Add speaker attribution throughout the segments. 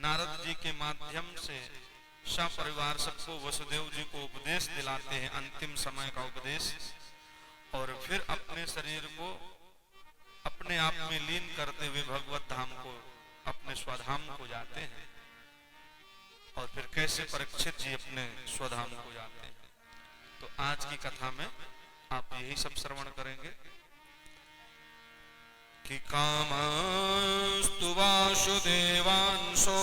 Speaker 1: नारद जी के माध्यम से सपरिवार सबको वसुदेव जी को उपदेश दिलाते हैं, अंतिम समय का उपदेश। और फिर अपने शरीर को अपने आप में लीन करते हुए भगवत धाम को, अपने स्वधाम को जाते हैं। और फिर कैसे परीक्षित जी अपने स्वधाम को जाते हैं, तो आज की कथा में आप यही सब श्रवण करेंगे कि कामस्तु वासुदेवांशो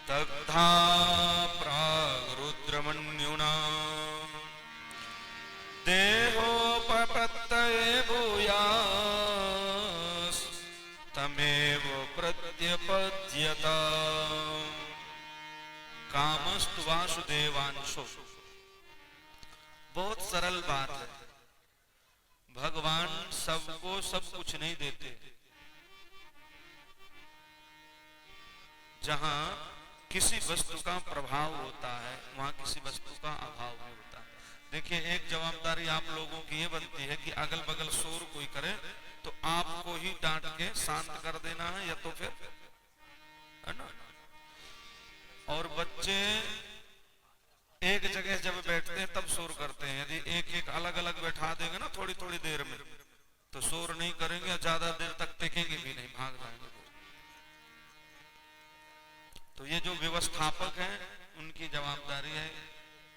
Speaker 1: दग्धा प्रागरुद्रमन्युना देहोपपत्तये भूयास् तमेव प्रत्यपद्यत। कामस्तु वासुदेवांशो, बहुत सरल बात है। भगवान सबको सब कुछ नहीं देते। जहां किसी वस्तु का प्रभाव होता है वहां किसी वस्तु का अभाव भी होता है। देखिए, एक जवाबदारी आप लोगों की ये बनती है कि अगल बगल शोर कोई करे तो आपको ही डांट के शांत कर देना है, या तो फिर, है ना। और बच्चे एक जगह जब बैठते हैं तब शोर करते हैं। यदि एक एक अलग अलग बैठा देंगे ना थोड़ी थोड़ी देर में, तो शोर नहीं करेंगे, ज्यादा देर तक टिकेंगे भी नहीं, भाग जाएंगे। तो ये जो व्यवस्थापक हैं उनकी जवाबदारी है।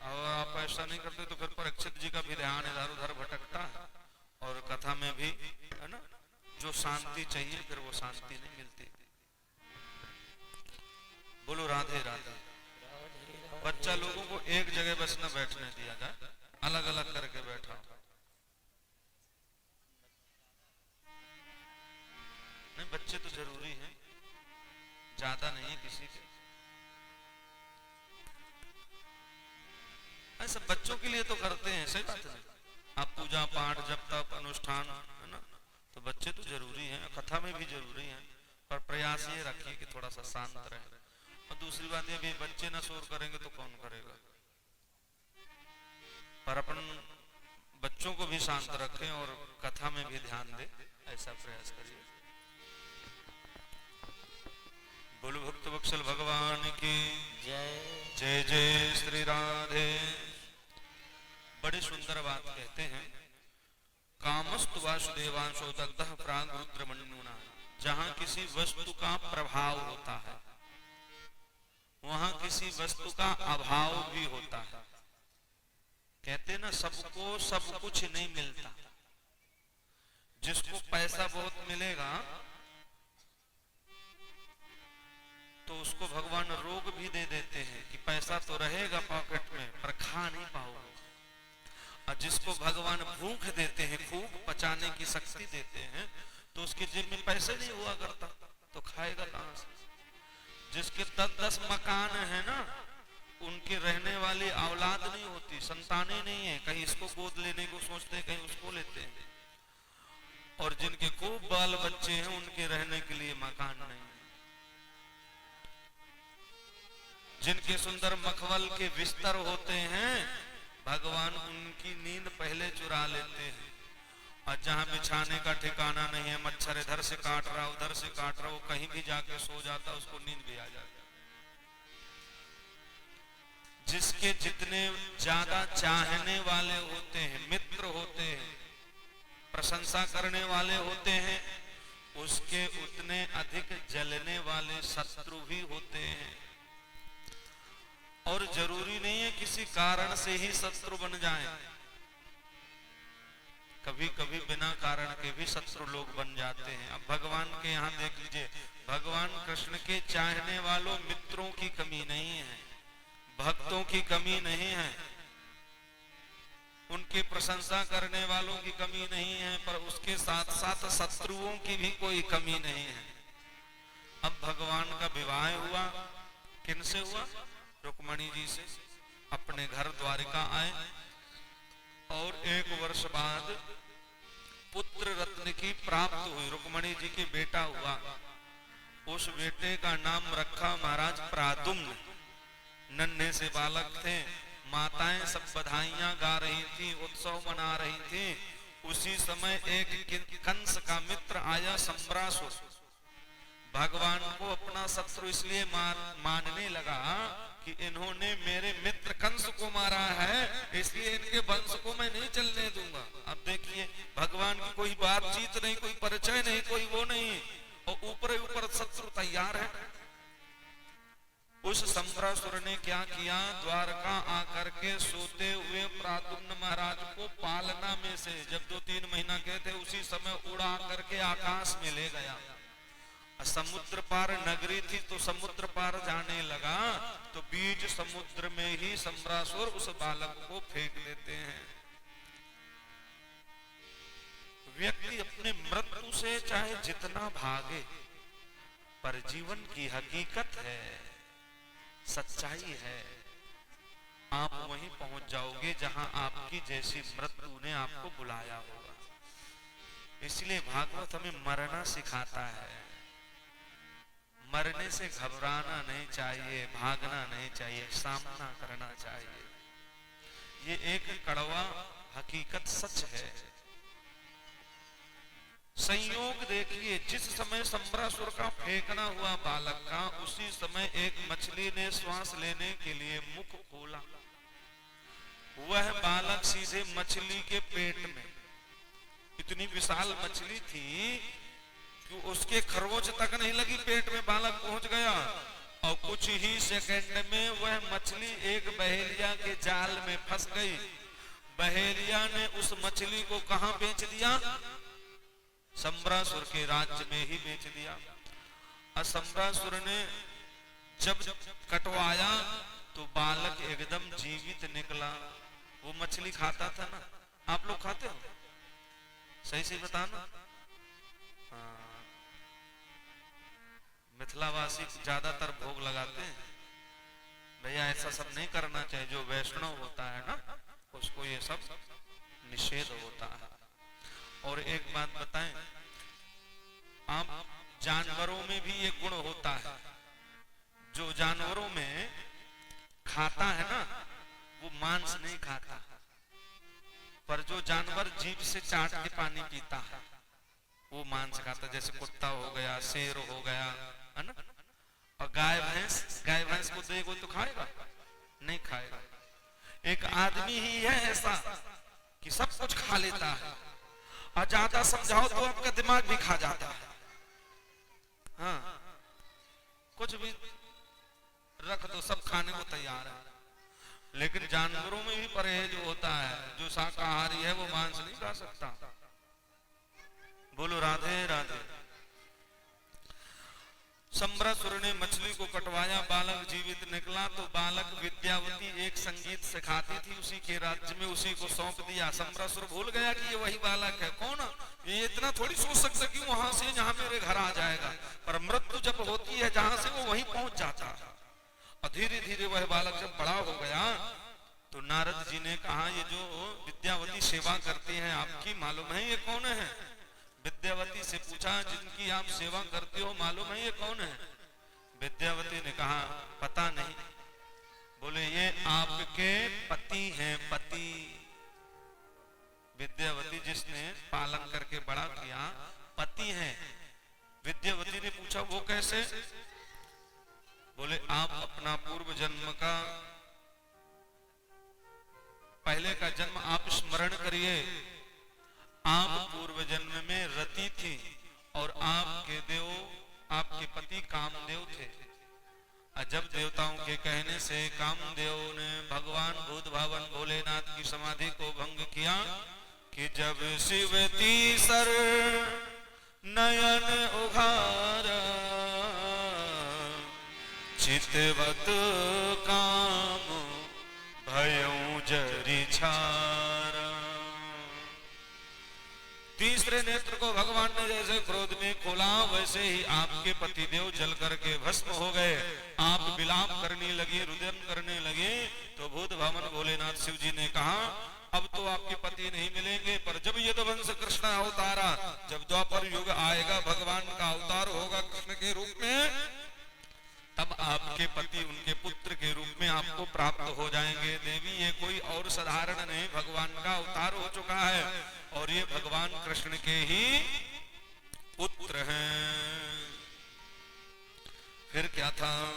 Speaker 1: और आप ऐसा नहीं करते तो फिर परीक्षित जी का भी ध्यान इधर उधर भटकता है और कथा में भी, है ना, जो शांति चाहिए फिर वो शांति नहीं मिलती। बोलो राधे राधे। बच्चा लोगों को एक जगह बस न बैठने दिया जाए, अलग अलग करके बैठा। नहीं, बच्चे तो जरूरी हैं, ज्यादा नहीं है किसी के। ऐसा बच्चों के लिए तो करते हैं, सही बात है। आप पूजा पाठ जब तक अनुष्ठान, है ना, तो बच्चे तो जरूरी हैं, कथा में भी जरूरी हैं, पर प्रयास ये रखिए कि थोड़ा सा शांत रहे। और दूसरी बात ये भी, बच्चे ना शोर करेंगे तो कौन करेगा। पर अपन बच्चों को भी शांत रखें और कथा में भी ध्यान दें, ऐसा प्रयास करिए। बोलो भक्त वत्सल भगवान की जय। जय जय श्री राधे। बड़ी सुंदर बात कहते हैं, कामस्तु वासुदेवांशो दग्धः प्रागरुद्रमन्युना। जहां किसी वस्तु का प्रभाव होता है वहां किसी वस्तु का अभाव भी होता है। कहते ना, सबको सब कुछ नहीं मिलता। जिसको पैसा बहुत मिलेगा तो उसको भगवान रोग भी दे देते हैं कि पैसा तो रहेगा पॉकेट में पर खा नहीं पाओगे। और जिसको भगवान भूख देते हैं, खूब पचाने की शक्ति देते हैं, तो उसकी जेब में पैसे नहीं हुआ करता तो खाएगा कहां से। जिसके 10-10 मकान है ना, उनके रहने वाली औलाद नहीं होती, संतानें नहीं है। कहीं इसको गोद लेने को सोचते हैं, कहीं उसको लेते हैं। और जिनके खूब बाल बच्चे हैं उनके रहने के लिए मकान नहीं। जिनके सुंदर मखमल के बिस्तर होते हैं, भगवान उनकी नींद पहले चुरा लेते हैं। और जहां बिछाने का ठिकाना नहीं है, मच्छर इधर से काट रहा उधर से काट रहा, वो कहीं भी जाके सो जाता, उसको नींद भी आ जाती। जिसके जितने ज्यादा चाहने वाले होते हैं, मित्र होते हैं, प्रशंसा करने वाले होते हैं, उसके उतने अधिक जलने वाले शत्रु भी होते हैं। और जरूरी नहीं है किसी कारण से ही शत्रु बन जाएं। कभी कभी बिना कारण के भी शत्रु लोग बन जाते हैं। अब भगवान के यहाँ देख लीजिए, भगवान कृष्ण के चाहने वालों मित्रों की कमी नहीं है, भक्तों की कमी नहीं है, उनके प्रशंसा करने वालों की कमी नहीं है, पर उसके साथ साथ शत्रुओं की भी कोई कमी नहीं है। अब भगवान का विवाह हुआ, किनसे हुआ? रुक्मणी जी से। अपने घर द्वारिका आए और 1 वर्ष बाद पुत्र रत्न की प्राप्त हुई, रुक्मणी जी के बेटा हुआ। उस बेटे का नाम रखा महाराज प्रादुम्न। नन्हे से बालक थे, माताएं सब बधाइयां गा रही थी, उत्सव मना रही थी। उसी समय एक कंस का मित्र आया, संबरासुर, भगवान को अपना शत्रु इसलिए मानने लगा कि इन्होंने मेरे मित्र कंस को मारा है, इसलिए इनके वंश को मैं नहीं चलने दूंगा। अब देखिए भगवान की कोई बातचीत नहीं, कोई परिचय नहीं, कोई वो नहीं, और ऊपर ऊपर शत्रु तैयार है। उस संबरासुर ने क्या किया, द्वारका आकर के सोते हुए प्रद्युम्न महाराज को पालना में से जब 2-3 महीना के थे उसी समय उड़ा करके आकाश में ले गया। समुद्र पार नगरी थी तो समुद्र पार जाने लगा तो बीच समुद्र में ही संबरासुर उस बालक को फेंक देते हैं। व्यक्ति अपने मृत्यु से चाहे जितना भागे, पर जीवन की हकीकत है, सच्चाई है, आप वहीं पहुंच जाओगे जहां आपकी जैसी मृत्यु ने आपको बुलाया होगा। इसलिए भागवत हमें मरना सिखाता है। मरने से घबराना नहीं चाहिए, भागना नहीं चाहिए, सामना करना चाहिए। ये एक कड़वा हकीकत सच है। संयोग देखिए, जिस समय संबरासुर का फेंकना हुआ बालक का, उसी समय एक मछली ने श्वास लेने के लिए मुख खोला। वह बालक सीधे मछली के पेट में, इतनी विशाल मछली थी कि उसके खरगोश तक नहीं लगी, पेट में बालक पहुंच गया और कुछ ही सेकंड में वह मछली एक बहेलिया के जाल में फंस गई। बहेलिया ने उस मछली को कहां बेच दिया? संबरासुर के राज्य में ही बेच दिया। और संबरासुर ने जब कटवाया तो बालक एकदम जीवित निकला। वो मछली खाता था ना, आप लोग खाते हो? सही से बताना। मिथिलावासी ज्यादातर भोग लगाते हैं। भैया ऐसा सब नहीं करना चाहिए। जो वैष्णव होता है ना, उसको ये सब निषेध होता है। और एक बात बताएं, आप जानवरों में भी ये गुण होता है। जो जानवरों में खाता है ना, वो मांस नहीं खाता, पर जो जानवर जीभ से चाट के पानी पीता है वो मांस खाता। जैसे कुत्ता हो गया, शेर हो गया, है ना। और गाय भैंस को देगा तो खाएगा? नहीं खाएगा। एक आदमी ही है ऐसा कि सब कुछ खा लेता है, और ज्यादा समझाओ तो आपका दिमाग भी खा जाता है। हाँ, कुछ भी रख दो सब खाने को तैयार है। लेकिन जानवरों में भी परहेज होता है। जो शाकाहारी है वो मांस नहीं खा सकता। बोलो राधे राधे। संबरासुर ने मछली को कटवाया, बालक जीवित निकला। तो बालक विद्यावती एक संगीत सिखाती थी उसी के राज्य में, उसी को सौंप दिया। संबरासुर भूल गया कि ये वही बालक है। कौन? ये इतना थोड़ी सोच सकता कि वहां से जहां मेरे घर आ जाएगा। पर मृत्यु जब होती है जहां से, वो वहीं पहुंच जाता है। और धीरे धीरे वह बालक जब बड़ा हो गया तो नारद जी ने कहा, ये जो विद्यावती सेवा करती है आपकी, मालूम है ये कौन है? विद्यावती से पूछा, जिनकी आप सेवा करते हो मालूम है ये कौन है? विद्यावती ने कहा, पता नहीं। बोले, ये आपके पति हैं, पति। विद्यावती जिसने पालन करके बड़ा किया, पति हैं। विद्यावती ने पूछा, वो कैसे? बोले, आप अपना पूर्व जन्म का, पहले का जन्म आप स्मरण करिए। आप पूर्व जन्म में रति थी और आपके पति कामदेव थे। जब देवताओं के कहने से कामदेव ने भगवान भूत भावन भोलेनाथ की समाधि को भंग किया कि जब शिव तीसर नयन उघारा, चितवत काम भयउ जरि छारा। तीसरे नेत्र को भगवान ने जैसे क्रोध में खोला, वैसे ही आपके पतिदेव जल करके भस्म हो गए। आप विलाप करने लगे, रुदन करने लगे। तो भूत भावन भोलेनाथ शिव जी ने कहा, अब तो आपके पति नहीं मिलेंगे, पर जब यदुवंश कृष्ण अवतारा, जब द्वापर युग आएगा, भगवान का अवतार होगा कृष्ण के रूप में, तब आपके पति उनके पुत्र के रूप में आपको प्राप्त हो जाएंगे। देवी, ये कोई और साधारण नहीं, भगवान का अवतार हो चुका है और ये भगवान कृष्ण के ही पुत्र हैं। फिर क्या था,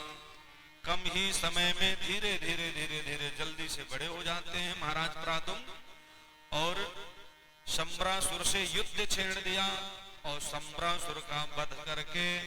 Speaker 1: कम ही समय में धीरे धीरे धीरे धीरे जल्दी से बड़े हो जाते हैं महाराज प्रद्युम्न, और शंबरासुर से युद्ध छेड़ दिया और शंबरासुर का वध करके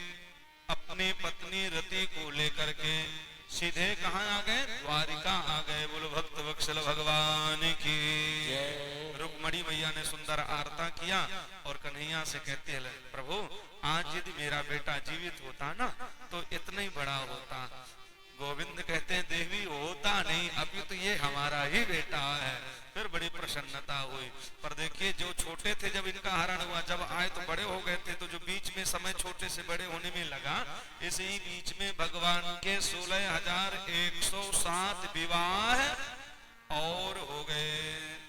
Speaker 1: अपनी पत्नी रति को लेकर के सीधे कहाँ आ गए, द्वारिका आ गए। बोलो भक्त वत्सल भगवान की। रुक्मणी मैया ने सुंदर आरता किया और कन्हैया से कहते हैं, प्रभु आज यदि मेरा बेटा जीवित होता ना तो इतना ही बड़ा होता। गोविंद कहते हैं, देवी होता नहीं, अभी तो ये हमारा ही बेटा है। फिर बड़ी प्रसन्नता हुई। पर देखिए, जो छोटे थे जब इनका हरण हुआ, जब आए तो बड़े हो गए थे, तो जो बीच में समय छोटे से बड़े होने में लगा, इसी बीच में भगवान के 16,107 विवाह और हो गए।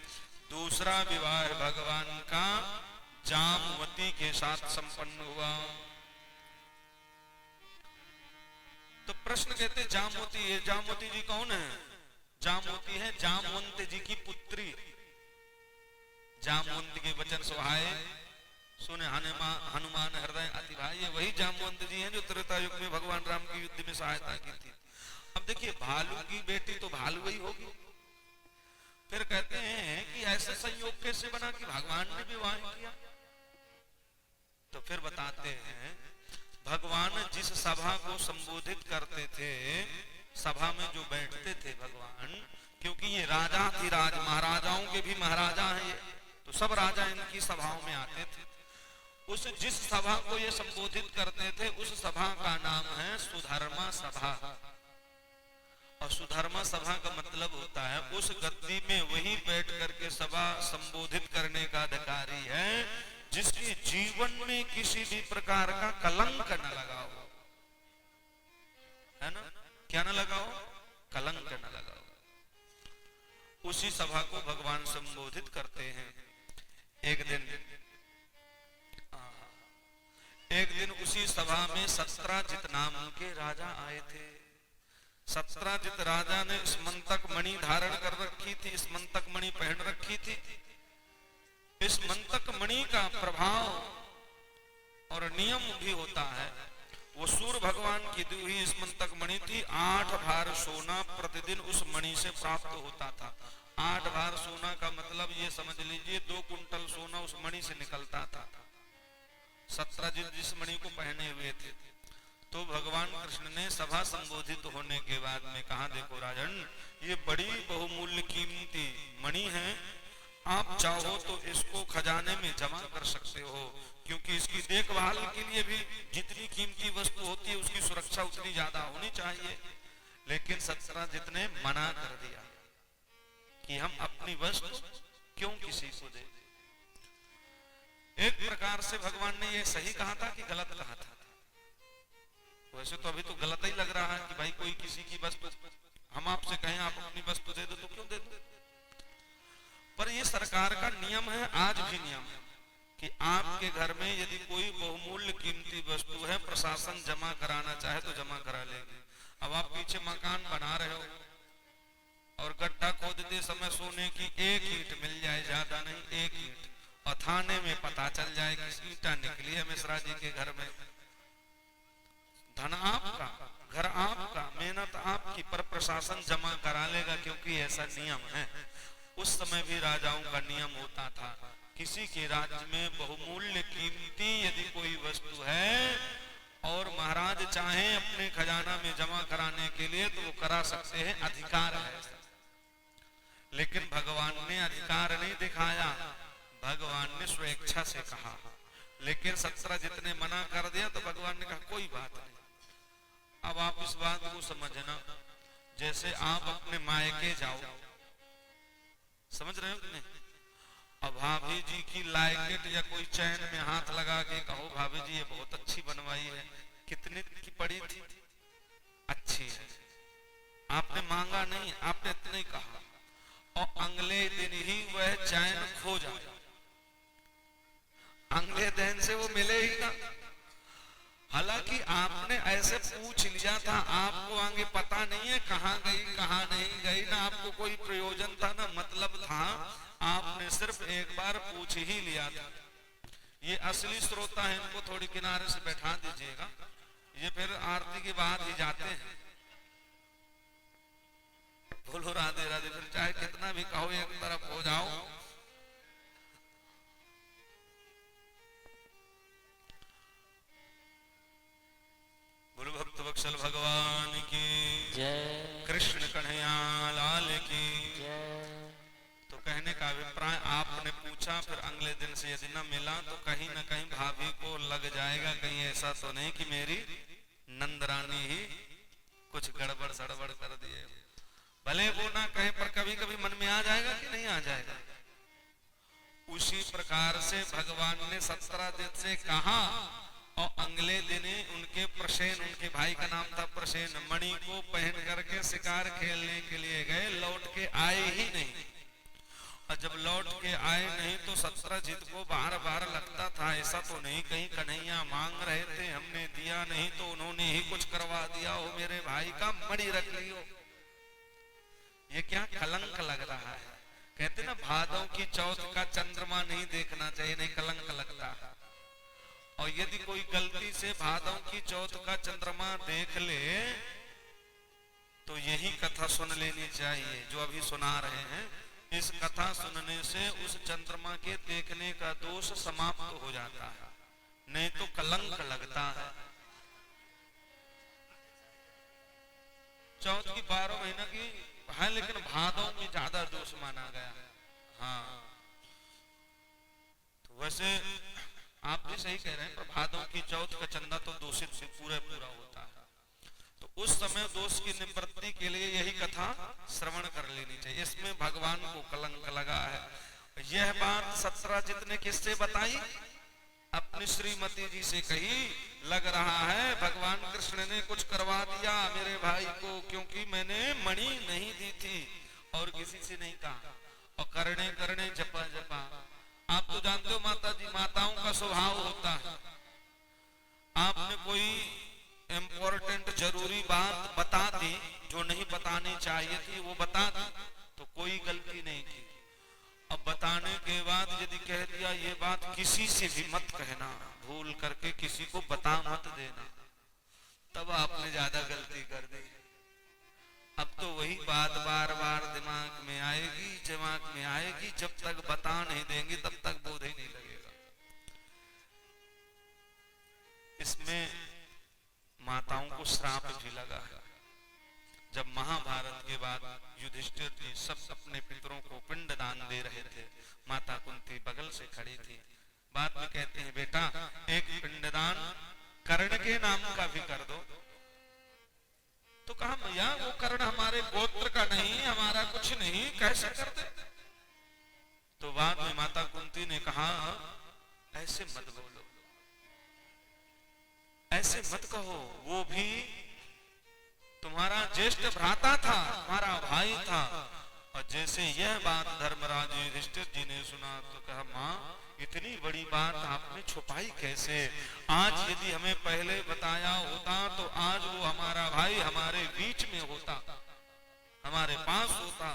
Speaker 1: दूसरा विवाह भगवान का जामवती के साथ संपन्न हुआ। तो प्रश्न कहते, जामवती जी कौन है? जामवती है जामवंत जी की पुत्री। जामवंत के वचन सुहाए सुने हनुमान हृदय अति भाई। ये वही जामवंत जी हैं जो त्रेता युग में भगवान राम की युद्ध में सहायता की थी। अब देखिए, भालू की बेटी तो भालू ही होगी। फिर कहते हैं कि ऐसा संयोग कैसे बना कि भगवान ने विवाह किया? तो फिर बताते हैं, भगवान जिस सभा को संबोधित करते थे, सभा में जो बैठते थे भगवान, क्योंकि ये राजा थी, राज महाराजाओं के भी महाराजा हैं ये, तो सब राजा इनकी सभाओं में आते थे। उस जिस सभा को ये संबोधित करते थे, उस सभा का नाम है सुधर्मा सभा। और सुधर्मा सभा का मतलब होता है उस गद्दी में वही बैठ करके सभा संबोधित करने का अधिकारी है जिसके जीवन में किसी भी प्रकार का कलंक न लगाओ, है ना? क्या न लगाओ? कलंक न लगाओ। उसी सभा को भगवान संबोधित करते हैं। एक दिन उसी सभा में सत्राजित नाम के राजा आए थे। सत्राजित राजा ने स्मंतक मणि धारण कर रखी थी, स्मंतक मणि पहन रखी थी। इस मंतक मणि का प्रभाव और नियम भी होता है। वो सूर्य भगवान की दी हुई स्मंतक मणि थी। 8 भार सोना प्रतिदिन उस मणि से प्राप्त होता था। 8 भार सोना का मतलब ये समझ लीजिए 2 कुंटल सोना उस मणि से निकलता था। सत्राजित जिस मणि को पहने हुए थे, तो भगवान कृष्ण ने सभा संबोधित होने के बाद में कहा, देखो राजन, ये बड़ी बहुमूल्य कीमती मणि है, आप चाहो तो इसको खजाने में जमा कर सकते हो, क्योंकि इसकी देखभाल के लिए भी जितनी कीमती वस्तु होती है उसकी सुरक्षा उतनी ज्यादा होनी चाहिए। लेकिन सत्राजित ने मना कर दिया कि हम अपनी वस्तु क्यों किसी को दे। एक प्रकार से भगवान ने ये सही कहा था कि गलत कहा था? वैसे तो अभी तो गलत ही लग रहा है कि भाई कोई किसी की वस्तु, हम आपसे कहें आप अपनी वस्तु दे दो तो क्यों दे दो? पर ये सरकार का नियम है, आज भी नियम है कि आपके घर में यदि कोई बहुमूल्य कीमती वस्तु है, प्रशासन जमा कराना चाहे तो जमा करा लेंगे। अब आप पीछे मकान बना रहे हो और गड्ढा खोदते समय सोने की 1 ईंट मिल जाए, ज्यादा नहीं 1 ईंट, और थाने में पता चल जाए कि ईंटा निकली है मिश्रा जी के घर में, धन आपका, घर आपका, मेहनत आपकी, पर प्रशासन जमा करा लेगा क्योंकि ऐसा नियम है। उस समय भी राजाओं का नियम होता था, किसी के राज्य में बहुमूल्य कीमती यदि कोई वस्तु है और महाराज चाहें अपने खजाना में जमा कराने के लिए तो वो करा सकते हैं, अधिकार है। लेकिन भगवान ने अधिकार नहीं दिखाया, भगवान ने स्वेच्छा से कहा। लेकिन सत्राजित ने मना कर दिया तो भगवान ने कहा कोई बात नहीं। अब आप इस बात को समझना, जैसे आप अपने मायके जाओ, समझ रहे हो कि नहीं? अब भाभी जी की लाइकेट या कोई चैन में हाथ लगा के कहो, भाभी जी ये बहुत अच्छी बनवाई है, कितने की पड़ी थी? अच्छी है। आपने मांगा नहीं, आपने इतना ही कहा, और अगले दिन ही वह चैन खो जाए, अगले दिन से वो मिले ही ना। हालांकि आपने ऐसे पूछ लिया था, आपको आगे पता नहीं है कहाँ गई कहाँ नहीं गई, ना आपको कोई प्रयोजन था ना मतलब था, आपने सिर्फ एक बार पूछ ही लिया था। ये असली श्रोता है, इनको थोड़ी किनारे से बैठा दीजिएगा, ये फिर आरती के बाद ही जाते हैं। बोलो राधे राधे। फिर चाहे कितना भी कहो एक तरफ हो जाओ। बोलो भक्त वत्सल भगवान की
Speaker 2: जय।
Speaker 1: कृष्ण कन्हैया लाल की
Speaker 2: जय।
Speaker 1: तो कहने का अभिप्राय आपने पूछा, फिर अगले दिन से यदि न मिला तो कहीं न कहीं भाभी को लग जाएगा, कहीं ऐसा तो नहीं कि मेरी नंदरानी ही कुछ गड़बड़ सड़बड़ कर दिए। भले वो ना कहे पर कभी कभी मन में आ जाएगा कि नहीं आ जाएगा। उसी प्रकार से भगवान ने 17 दिन से कहा और अगले दिन उनके प्रसेन, उनके भाई का नाम था प्रसेन, मणि को पहन करके शिकार खेलने के लिए गए, लौट के आए ही नहीं। और जब लौट के आए नहीं तो 17 को बार बार लगता था ऐसा तो नहीं कहीं कन्हैया मांग रहे थे हमने दिया नहीं तो उन्होंने ही कुछ करवा दिया हो, मेरे भाई का मणि रख लियो। ये क्या कलंक लग रहा है। कहते ना भादों की चौथ का चंद्रमा नहीं देखना चाहिए, नहीं कलंक लगता। और यदि कोई गलती से भादों की चौथ का चंद्रमा देख ले तो यही कथा सुन लेनी चाहिए जो अभी सुना रहे हैं। इस कथा सुनने से उस चंद्रमा के देखने का दोष समाप्त हो जाता है, नहीं तो कलंक लगता है। चौथ की 12 महीना की है लेकिन भादों में ज्यादा दोष माना गया। हाँ तो वैसे आप भी सही कह रहे हैं, पर भादों की चौथ का चंदा तो दूषित से पूरा होता है। तो उस समय दोष की निवृत्ति के लिए यही कथा श्रवण कर लेनी चाहिए। इसमें भगवान को कलंक लगा है। यह बात 17 ने किससे बताई? अपनी श्रीमती जी से कही। लग रहा है भगवान कृष्ण ने कुछ करवा दिया मेरे भाई को, क्योंकि मैंने मणि नहीं दी थी और किसी से नहीं कहा। और करने करने जपा जपा। आप तो जानते हो माता जी, माताओं का स्वभाव होता है, आपने कोई इम्पोर्टेंट जरूरी बात बता दी जो नहीं बतानी चाहिए थी, वो बता दी तो कोई गलती नहीं की। अब बताने के बाद यदि कह दिया ये बात किसी से भी मत कहना, भूल करके किसी को बता मत देना, तब आपने ज्यादा गलती कर दी। अब तो वही बात बार बार दिमाग में आएगी, जब तक बता नहीं देंगे तब तक बोध ही नहीं लगेगा। इसमें माताओं को श्राप भी लगा है। जब महाभारत के बाद युधिष्ठिर जी सब अपने पितरों को पिंड दान दे रहे थे, माता कुंती बगल से खड़ी थी। बाद में कहते हैं बेटा एक पिंडदान कर्ण के नाम का भी कर दो। तो कहा भैया वो कर्ण हमारे गोत्र का नहीं, हमारा कुछ नहीं, कैसे कर दे? तो बाद में माता कुंती ने कहा ऐसे मत बोलो, ऐसे मत कहो, वो भी तुम्हारा ज्येष्ठ भ्राता था, तुम्हारा भाई था। और जैसे यह बात धर्मराज युधिष्ठिर जी ने सुना तो कहा माँ इतनी बड़ी बात आपने छुपाई कैसे? आज यदि हमें पहले बताया होता तो आज वो हमारा भाई हमारे बीच में होता, हमारे पास होता।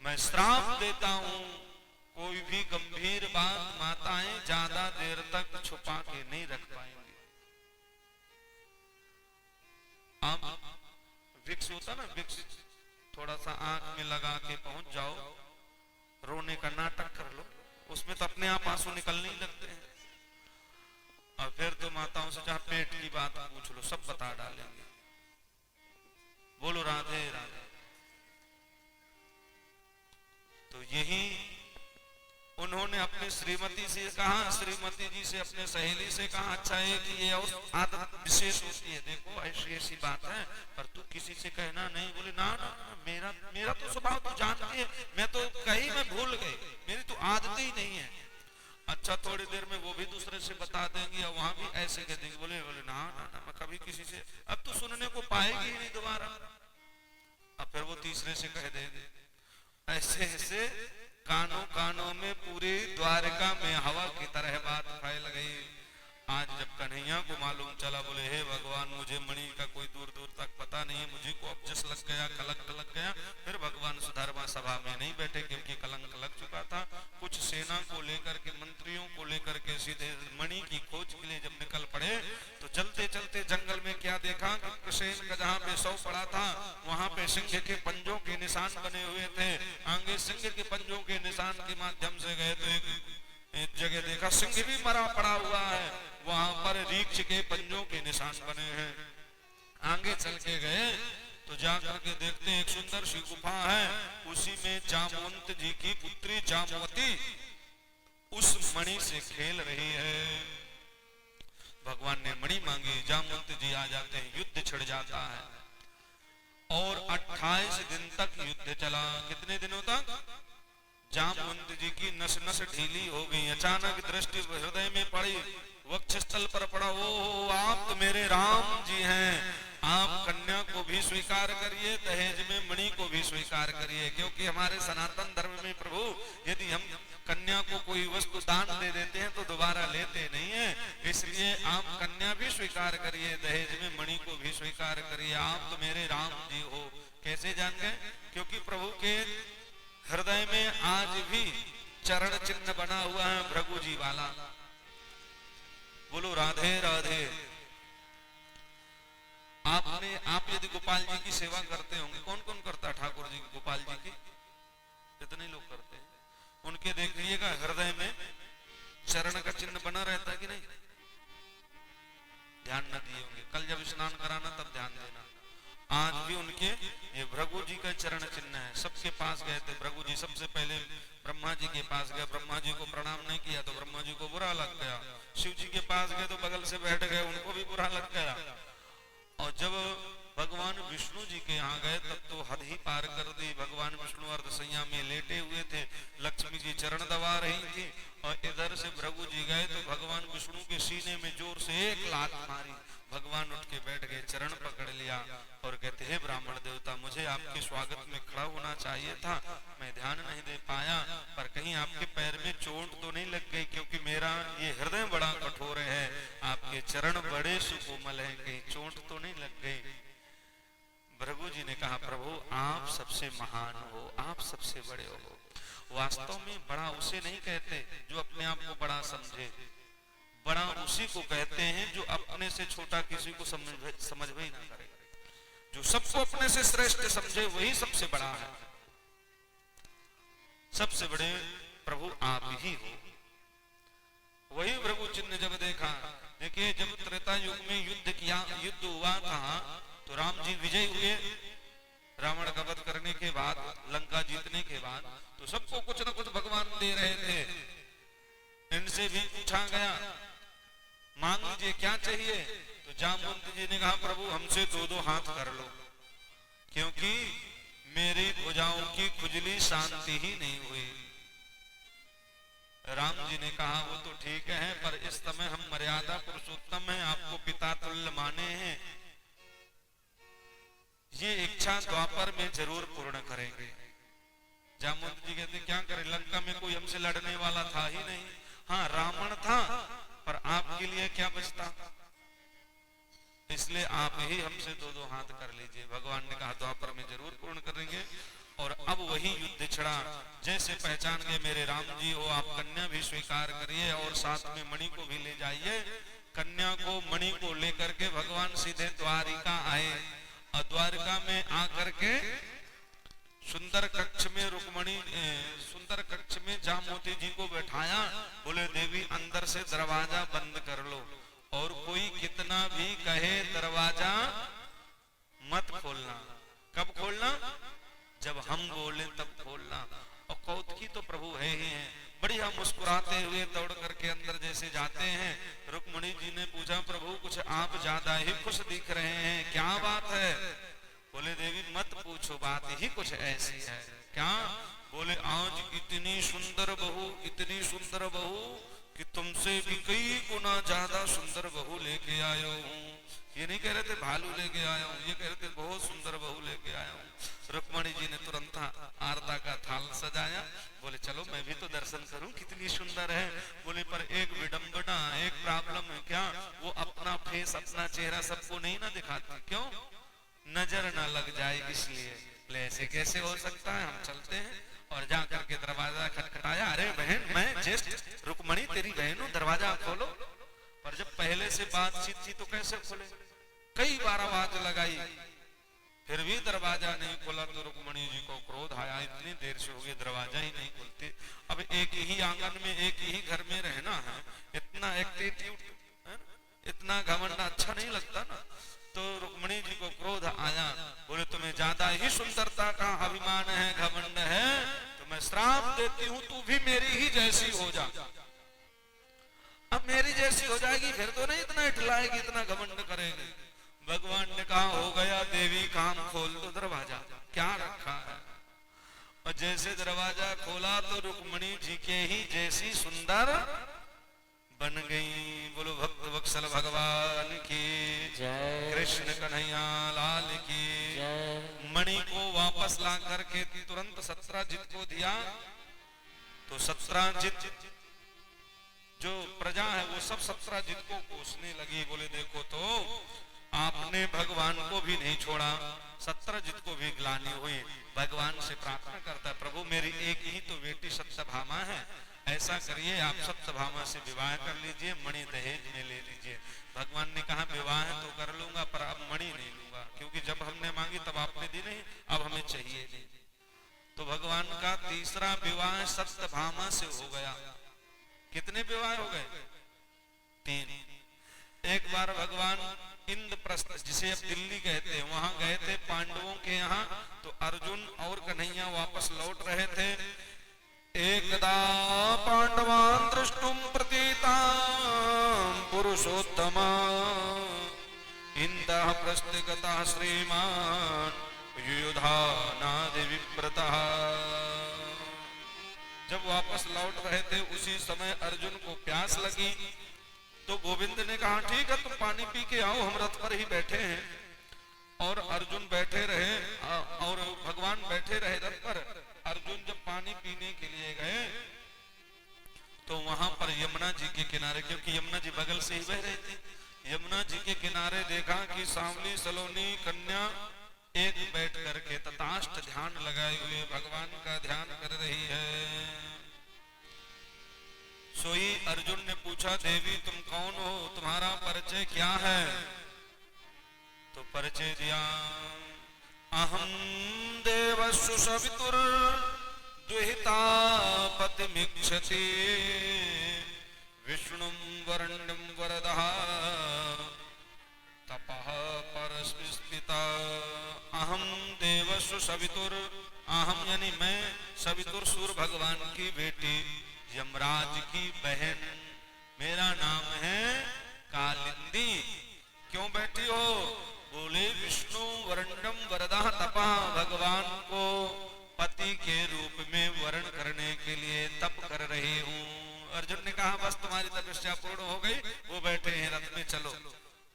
Speaker 1: मैं श्राप देता हूं, कोई भी गंभीर बात माताएं ज्यादा देर तक छुपा के नहीं रख पाएंगे। आप विक्स होता ना, विक्स थोड़ा सा आंख में लगा के पहुंच जाओ, रोने का नाटक कर लो, उसमें तो अपने आप आंसू निकलने ही लगते हैं। और फिर तो माताओं से जहां पेट की बात पूछ लो सब बता डालेंगे। बोलो राधे राधे। तो यही उन्होंने अपनी श्रीमती से कहा, श्रीमती जी से अपने सहेली से कहा अच्छा है कि ये आदत विशेष होती है, देखो ऐसी ऐसी बात है, पर तू किसी से कहना नहीं। बोले ना ना, ना मेरा तो स्वभाव तू जानती है, मैं तो कहीं मैं भूल गई, मेरी तो आदत ही नहीं है। अच्छा थोड़ी देर में वो भी दूसरे से बता देंगी और वहां भी ऐसे कह देंगे। बोले ना ना ना, मैं कभी किसी से, अब तो सुनने को पाएगी ही नहीं दोबारा। अब फिर वो तीसरे से कह देंगे। ऐसे ऐसे कानों कानों में पूरी द्वारका में हवा की तरह बात फैल गई। आज जब कन्हैया को मालूम चला, बोले हे भगवान मुझे मणि का कोई दूर दूर तक पता नहीं है, मुझे को अब जस लग गया, कलंक लग गया। फिर भगवान सुधर्मा सभा में नहीं बैठे क्योंकि कलंक लग चुका था। कुछ सेना को लेकर के, मंत्रियों को लेकर के सीधे मणि की खोज के लिए जब निकल पड़े तो चलते चलते जंगल में क्या देखा कि कृष्ण का जहाँ पे शव पड़ा था वहां पे सिंह के पंजों के निशान बने हुए थे। आगे सिंह के पंजों के निशान के माध्यम से गए तो एक जगह देखा सिंह भी मरा पड़ा हुआ है, वहां पर रीछ के पंजों के निशान बने हैं। आगे चल के गए तो जाकर के देखते एक सुंदर सी गुफा है, उसी में जामवंत जी की पुत्री जामवती उस मणि से खेल रही है। भगवान ने मणि मांगी, जामवंत जी आ जाते हैं, युद्ध छिड़ जाता है और 28 दिन तक युद्ध चला। कितने दिनों तक? जामवंत जी की नस नस ढीली हो गई। अचानक दृष्टि हृदय में पड़ी, वक्षस्थल पर पड़ा, ओ आप तो मेरे राम जी हैं, आप कन्या को भी स्वीकार करिए, दहेज में मणि को भी स्वीकार करिए, क्योंकि हमारे सनातन धर्म में प्रभु यदि हम कन्या को कोई वस्तु दान दे देते हैं तो दोबारा लेते नहीं है, इसलिए आप कन्या भी स्वीकार करिए, दहेज में मणि को भी स्वीकार करिए, आप तो मेरे राम जी हो। कैसे जान गए? क्योंकि प्रभु के हृदय में आज भी चरण चिन्ह बना हुआ है भृगु जी वाला। बोलो राधे राधे। आप यदि गोपाल जी की सेवा करते होंगे, कौन कौन करता है ठाकुर जी गोपाल जी की? कितने लोग करते हैं? उनके देखिएगा हृदय में चरण का चिन्ह बना रहता है कि नहीं? ध्यान न दिए होंगे, कल जब स्नान कराना तब ध्यान देना। आज भी उनके ये भृगु जी का चरण चिन्ह है। सबके पास गए थे भृगु जी, सबसे पहले ब्रह्मा जी के पास गए, ब्रह्मा जी को प्रणाम नहीं किया तो ब्रह्मा जी को बुरा लग गया। शिव जी के पास गए तो बगल से बैठ गए, उनको भी बुरा लग गया। और जब भगवान विष्णु जी के यहाँ गए तब तो हद ही पार कर दी। भगवान विष्णु अर्धशैया में लेटे हुए थे, लक्ष्मी जी चरण दबा रही थी और इधर से भृगु जी गए तो भगवान विष्णु के सीने में जोर से एक लात मारी। भगवान उठ के बैठ गए, चरण पकड़ लिया और कहते हैं ब्राह्मण देवता, मुझे आपके स्वागत में खड़ा होना चाहिए था, मैं ध्यान नहीं दे पाया, पर कहीं आपके पैर में चोट तो नहीं लग गई, क्योंकि मेरा ये हृदय बड़ा कठोर है, आपके चरण बड़े सुकोमल हैं, कहीं चोट तो नहीं लग गई। भृगु जी ने कहा प्रभु आप सबसे महान हो, आप सबसे बड़े हो। वास्तव में बड़ा उसे नहीं कहते जो अपने आप को बड़ा समझे, बड़ा उसी को कहते हैं जो अपने से छोटा किसी को समझ भी ना करे। जो सबको अपने से श्रेष्ठ समझे वही सबसे बड़ा है। सबसे बड़े प्रभु आप ही हो। वही भृगु चिन्ह जब देखा, देखिए जब त्रेता युग में युद्ध हुआ था तो राम जी विजय हुए, रावण का वध करने के बाद, लंका जीतने के बाद, तो सबको कुछ न कुछ भगवान दे रहे थे। इनसे भी पूछा गया मांग लीजिए क्या चाहिए, तो जामवंत जी ने कहा प्रभु हमसे दो दो हाथ कर लो, क्योंकि मेरी भुजाओं की खुजली शांति ही नहीं हुई। राम जी ने कहा वो तो ठीक है, पर इस समय हम मर्यादा पुरुषोत्तम हैं, आपको पिता तुल्य माने हैं, ये इच्छा द्वापर में जरूर पूर्ण करेंगे। जामवंत जी कहते क्या करें, लंका में कोई हमसे लड़ने वाला था ही नहीं। हाँ रावण था, पर आपके लिए क्या बचता, इसलिए आप ही हमसे दो दो हाथ कर लीजिए। भगवान ने कहा द्वापर में जरूर पूर्ण करेंगे। और अब वही युद्ध छिड़ा। जैसे पहचान गए मेरे राम जी हो, आप कन्या भी स्वीकार करिए और साथ में मणि को भी ले जाइए। कन्या को मणि को लेकर के भगवान सीधे द्वारिका आए और द्वारिका में आकर के सुंदर कक्ष में रुक्मणी सुंदर कक्ष में जामवती जी को बैठाया। बोले देवी अंदर से दरवाजा बंद कर लो, और कोई कितना भी कहे दरवाजा मत खोलना। कब खोलना? जब हम बोले तब खोलना। और कौतकी तो प्रभु है ही है। बढ़िया मुस्कुराते हुए दौड़ करके अंदर जैसे जाते हैं, रुक्मणी जी ने पूछा प्रभु कुछ आप ज्यादा ही खुश दिख रहे हैं, क्या बात है? बोले देवी मत पूछो, बात ही कुछ ऐसी है। क्या? बोले आज इतनी सुंदर बहू, इतनी सुंदर बहू कि तुमसे भी कई गुना ज्यादा सुंदर बहू लेके आया हूँ। ये नहीं कह रहे थे भालू लेके आया हूँ, ये कह रहे थे बहुत सुंदर बहू लेके आया हूँ। रुक्मणी जी ने तुरंत आरता का थाल सजाया। बोले चलो मैं भी तो दर्शन करूं कितनी सुंदर है। बोले पर एक विडंबना, एक प्रॉब्लम है। क्या? वो अपना फेस, अपना चेहरा सबको नहीं ना दिखाती। क्यों? नजर ना लग जाए इसलिए। बोले ऐसे कैसे हो सकता है, हम चलते हैं। और जाकर के दरवाजा खटखटाया। अरे बहन मैं ज्येष्ठ रुक्मणी तेरी बहन हूँ, दरवाजा खोलो। पर जब पहले से बातचीत थी तो कैसे खुले? कई बार आवाज लगाई फिर भी दरवाजा नहीं खुला तो रुक्मणी जी को क्रोध आया, इतनी देर से हो गई दरवाजा ही नहीं खुलते। अब एक ही आंगन में एक ही घर में रहना है, इतना एटीट्यूड, इतना घमंड अच्छा नहीं लगता ना। तो रुक्मणी जी को क्रोध आया, बोले तुम्हें ज्यादा ही सुंदरता का अभिमान है, घमंड है, तो मैं श्राप देती हूँ तू भी मेरी ही जैसी हो जा। अब मेरी जैसी हो जाएगी फिर तो नहीं इतना इठलाएगी, इतना घमंड करेगी। भगवान ने कहा हो गया देवी, काम खोल दो दरवाजा, क्या रखा है। और जैसे दरवाजा खोला तो रुक्मणी जी के ही जैसी सुंदर बन गई। बोलो भक्त वत्सल भगवान की
Speaker 2: जय।
Speaker 1: कृष्ण कन्हैया लाल की
Speaker 2: जय।
Speaker 1: मणि को वापस ला करके तुरंत सत्राजित को दिया तो सत्राजित जो प्रजा है वो सब सत्राजित को कोसने लगी। बोले देखो तो आपने भगवान को भी नहीं छोड़ा, सत्राजित को भी ग्लानि हुई। भगवान से प्रार्थना करता है प्रभु मेरी एक ही तो बेटी सत्यभामा है, ऐसा करिए आप सत्यभामा से विवाह कर लीजिए, मणि दहेज में ले लीजिए। भगवान ने कहा विवाह तो कर लूंगा पर अब मणि नहीं लूंगा, क्योंकि जब हमने मांगी तब आपने दी नहीं, अब हमें चाहिए नहीं। तो भगवान का तीसरा विवाह सत्यभामा से हो गया। कितने विवाह हो गए? 3। एक बार भगवान इंद्रप्रस्थ, जिसे अब दिल्ली कहते हैं, वहां गए थे पांडवों के यहाँ। तो अर्जुन और कन्हैया वापस लौट रहे थे। एकदा पांडवान् द्रष्टुम प्रतीतां पुरुषोत्तमा इंद्रः प्रस्थितः श्रीमान् युधानादि विप्रतः। जब वापस लौट रहे थे उसी समय अर्जुन को प्यास लगी तो गोविंद ने कहा ठीक है तुम पानी पी के आओ, हम रथ पर ही बैठे हैं। और अर्जुन बैठे रहे और भगवान बैठे रहे रथ पर। अर्जुन जब पानी पीने के लिए गए तो वहां पर यमुना जी के किनारे, क्योंकि यमुना जी बगल से ही बह रही थी, यमुना जी के किनारे देखा कि सांवली सलोनी कन्या एक बैठ करके तथाष्ट ध्यान लगाए हुए भगवान का ध्यान कर रही है। सोई अर्जुन ने पूछा देवी तुम कौन हो, तुम्हारा परिचय क्या है? तो परिचय दिया, अहम देवस्सु सवितुर दुहिता पतिमिच्छति विष्णुं वरण्यं वरदः तपः परस्मिता। अहम देवस्सु सवितुर, अहम यानी मैं सवितुर सूर्य भगवान की बेटी, यमराज की बहन, मेरा नाम है कालिंदी। क्यों बैठी हो? बोले विष्णु वरण्यम वरदः तपः, भगवान को पति के रूप में वर्ण करने के लिए तप कर रही हूँ। अर्जुन ने कहा बस तुम्हारी तपस्या पूर्ण हो गई, वो बैठे हैं रथ में, चलो।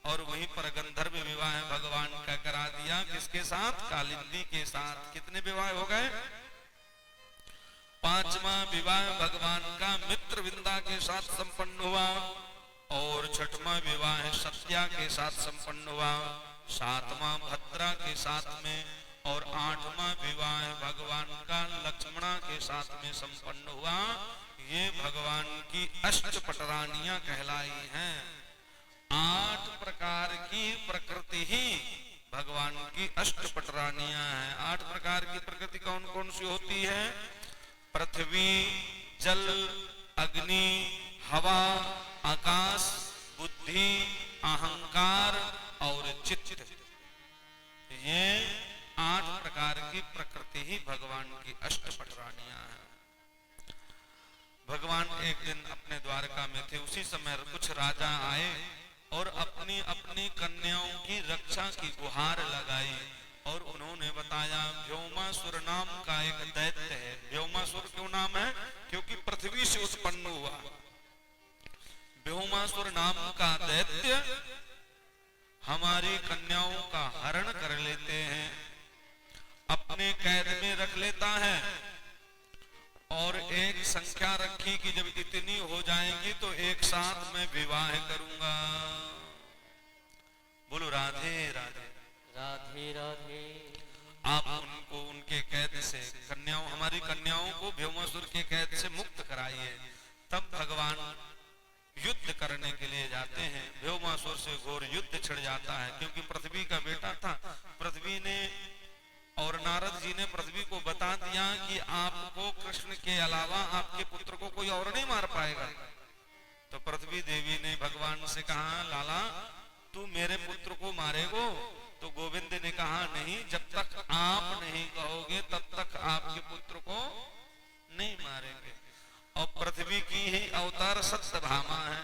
Speaker 1: और वहीं पर गंधर्व विवाह भगवान का करा दिया। किसके साथ? कालिंदी के साथ। कितने विवाह हो गए? 5वां विवाह भगवान का मित्रविंदा के साथ संपन्न हुआ और 6वां विवाह सत्या के साथ संपन्न हुआ, 7वां भद्रा के साथ में और 8वां विवाह भगवान का लक्ष्मणा के साथ में संपन्न हुआ। ये भगवान की अष्टपटरानियां कहलाई हैं। 8 प्रकार की प्रकृति ही भगवान की अष्टपटरानियां हैं। 8 प्रकार की प्रकृति कौन कौन सी होती है? पृथ्वी, जल, अग्नि, हवा, आकाश, बुद्धि, अहंकार और चित्त। ये 8 प्रकार की प्रकृति ही भगवान की अष्टपटरानियां हैं। भगवान एक दिन अपने द्वारका में थे, उसी समय कुछ राजा आए और अपनी अपनी कन्याओं की रक्षा की गुहार लगाई और उन्होंने बताया व्योमासुर नाम का एक दैत्य है। व्योमासुर क्यों नाम है? क्योंकि पृथ्वी से उत्पन्न हुआ। व्योमासुर नाम का दैत्य हमारी कन्याओं का हरण कर लेते हैं, अपने कैद में रख लेता है और एक संख्या रखी कि जब इतनी हो जाएंगी तो एक साथ मैं विवाह करूंगा। बोलो राधे राधे।
Speaker 2: राधे राधे।
Speaker 1: आप उनको उनके कैद से, कन्याओं, हमारी कन्याओं को व्योमासुर के कैद से मुक्त कराइए। तब भगवान युद्ध करने के लिए जाते युद्ध छिड़ जाता है, क्योंकि पृथ्वी का बेटा था। पृथ्वी ने और नारद जी ने पृथ्वी को बता दिया कि आपको कृष्ण के अलावा आपके पुत्र को कोई और नहीं मार पाएगा। तो पृथ्वी देवी ने भगवान से कहा, लाला तू मेरे पुत्र को मारेगो? तो गोविंद ने कहा, नहीं, जब तक आप नहीं कहोगे तब तक आपके पुत्र को नहीं मारेंगे। और पृथ्वी की ही अवतार सत्यभामा है।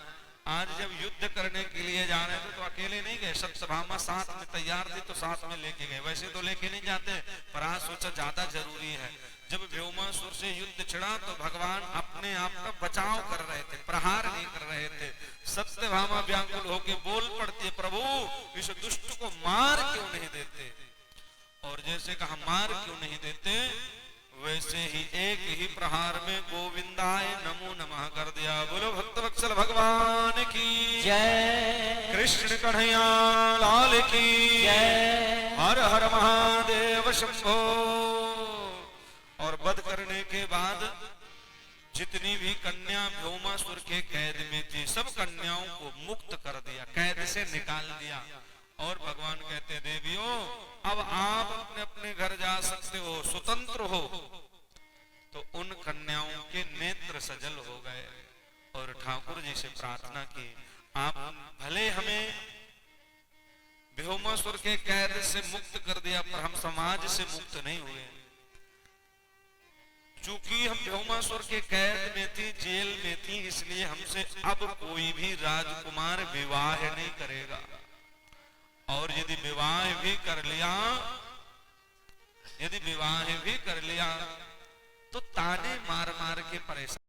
Speaker 1: आज जब युद्ध करने के लिए जा रहे थे तो अकेले नहीं गए, सत्यभामा साथ में तैयार थी तो साथ में लेके गए। वैसे तो लेके नहीं जाते, पर आज सोचा ज्यादा जरूरी है। जब व्योमासुर से युद्ध छिड़ा तो भगवान अपने आप का बचाव कर रहे थे, प्रहार नहीं कर रहे थे। सत्यभामा व्याकुल होके बोल पड़ती, प्रभु इस दुष्ट को मार क्यों नहीं देते? और जैसे कहा मार क्यों नहीं देते, वैसे ही एक ही प्रहार में गोविंदाय नमो नमः कर दिया। बोलो भक्त वत्सल भगवान की
Speaker 2: जय,
Speaker 1: कृष्ण कन्हैया लाल की
Speaker 2: जय,
Speaker 1: हर हर महादेव शंभो। और वध करने के बाद जितनी भी कन्या व्योमासुर के कैद में थी, सब कन्याओं को मुक्त कर दिया, कैद से निकाल दिया। और भगवान कहते, देवियों अब आप अपने अपने घर जा सकते हो, स्वतंत्र हो। तो उन कन्याओं के नेत्र सजल हो गए और ठाकुर जी से प्रार्थना की, आप भले हमें व्योमासुर के कैद से मुक्त कर दिया, पर हम समाज से मुक्त नहीं हुए। चूंकि हम व्योमासुर के कैद में थी, जेल में थी, इसलिए हमसे अब कोई भी राजकुमार विवाह नहीं करेगा। और यदि विवाह भी कर लिया तो ताने मार मार के परेशान